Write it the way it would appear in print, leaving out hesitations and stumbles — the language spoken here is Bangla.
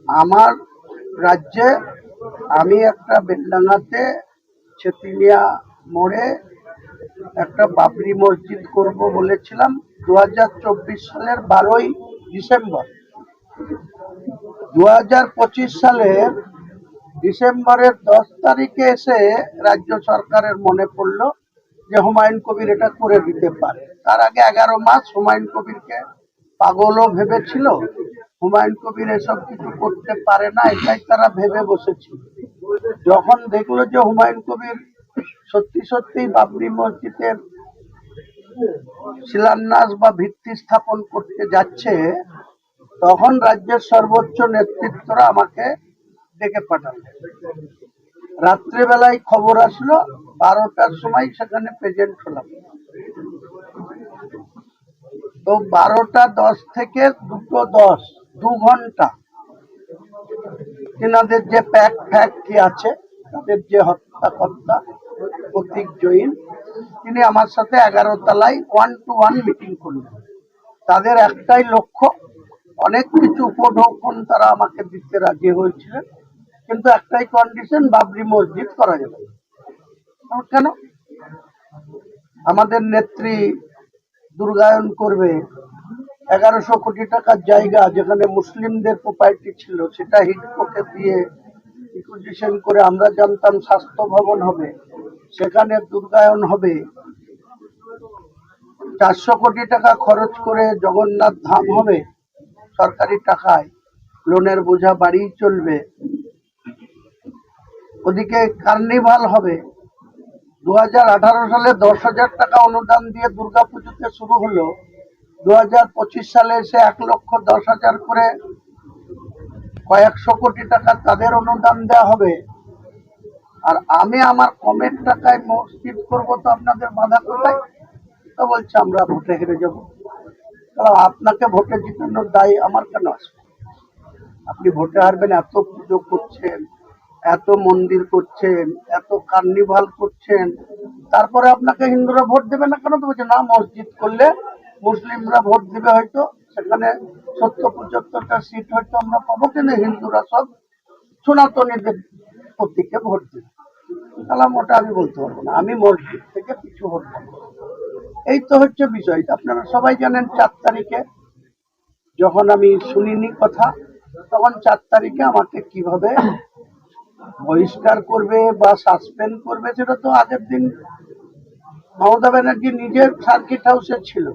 আমার রাজ্যে আমি একটা বেলডাঙ্গাতে ছেতিলিয়া মোড়ে একটা বাবরি মসজিদ করব বলেছিলাম 2024 সালের 12ই ডিসেম্বর। 2025 সালের ডিসেম্বরের 10 তারিখে এসে রাজ্য সরকারের মনে পড়লো যে হুমায়ুন কবির এটা করে দিতে পারে। তার আগে 11 মাস হুমায়ুন কবিরকে পাগলও ভেবেছিল। হুমায়ুন কবির এসব কিছু করতে পারে না, এটাই তারা ভেবে বসেছিল। যখন দেখলো যে হুমায়ুন কবির সত্যি সত্যি বাবরি মসজিদের শিলান্যাস বা ভিত্তি স্থাপন করতে যাচ্ছে, তখন রাজ্যের সর্বোচ্চ নেতৃত্বরা আমাকে ডেকে পাঠালো। রাত্রেবেলায় খবর আসলো, 12টার সময় সেখানে প্রেজেন্ট হলাম। তো 12টা 10 থেকে 2টো 10, 2 ঘন্টা তিনাদের যে প্যাক ফ্যাক কি আছে, তাদের যে হত্যাকর্তা প্রতীক জৈন, তিনি আমার সাথে 11 তলায় 1-to-1 মিটিং করলেন। তাদের একটাই লক্ষ্য, অনেক কিছু উপঢৌকন তারা আমাকে দিতে রাজি হয়েছিলেন, কিন্তু একটাই কন্ডিশন, বাবরি মসজিদ করা যাবে না। কেন? আমাদের নেত্রী দুর্গায়ন করবে, 1100 কোটি টাকার জায়গা যেখানে মুসলিমদের প্রপার্টি ছিল, সেটা হিডকোকে দিয়ে ইকুইজিশন করে আমরা জানতাম স্বাস্থ্য ভবন হবে, সেখানে দুর্গায়ন হবে। 400 কোটি টাকা খরচ করে জগন্নাথ ধাম হবে সরকারি টাকায়, লোনের বোঝা বাড়িই চলবে। ওদিকে কার্নিভাল হবে। 2018 সালে 10,000 টাকা অনুদান দিয়ে দুর্গাপুজোতে শুরু হলো, 2025 সালে এসে 1,10,000 করে কয়েকশো কোটি টাকা তাদের অনুদান দেওয়া হবে। আর আমি আমার কমের টাকায় মসজিদ করবো, তো আপনাদের বাধা কোথায়? তো বলছে আমরা ভোটে হেরে যাবো। আপনাকে ভোটে জিতানোর দায় আমার কেন আসবে? আপনি ভোটে হারবেন, এত পুজো করছেন, এত মন্দির করছেন, এত কার্নিভাল করছেন, তারপরে আপনাকে হিন্দুরা ভোট দেবে না কেন? তো বলছে না, মসজিদ করলে মুসলিমরা ভোট দিবে, হয়তো সেখানে 70-75টা সিট হয়তো আমরা পাবো, কিন্তু হিন্দুরা সব সনাতনীদের প্রতীকে ভোট দেবে। তাহলে ওটা আমি বলতে পারবো না, আমি মসজিদ থেকে কিছু ভোট পাবো। এই তো হচ্ছে বিষয়। আপনারা সবাই জানেন 4 তারিখে যখন আমি শুনিনি কথা, তখন 4 তারিখে আমাকে কিভাবে বহিষ্কার করবে বা সাসপেন্ড করবে, সেটা তো আগের দিন মমতা ব্যানার্জি নিজের সার্কিট হাউসে ছিল।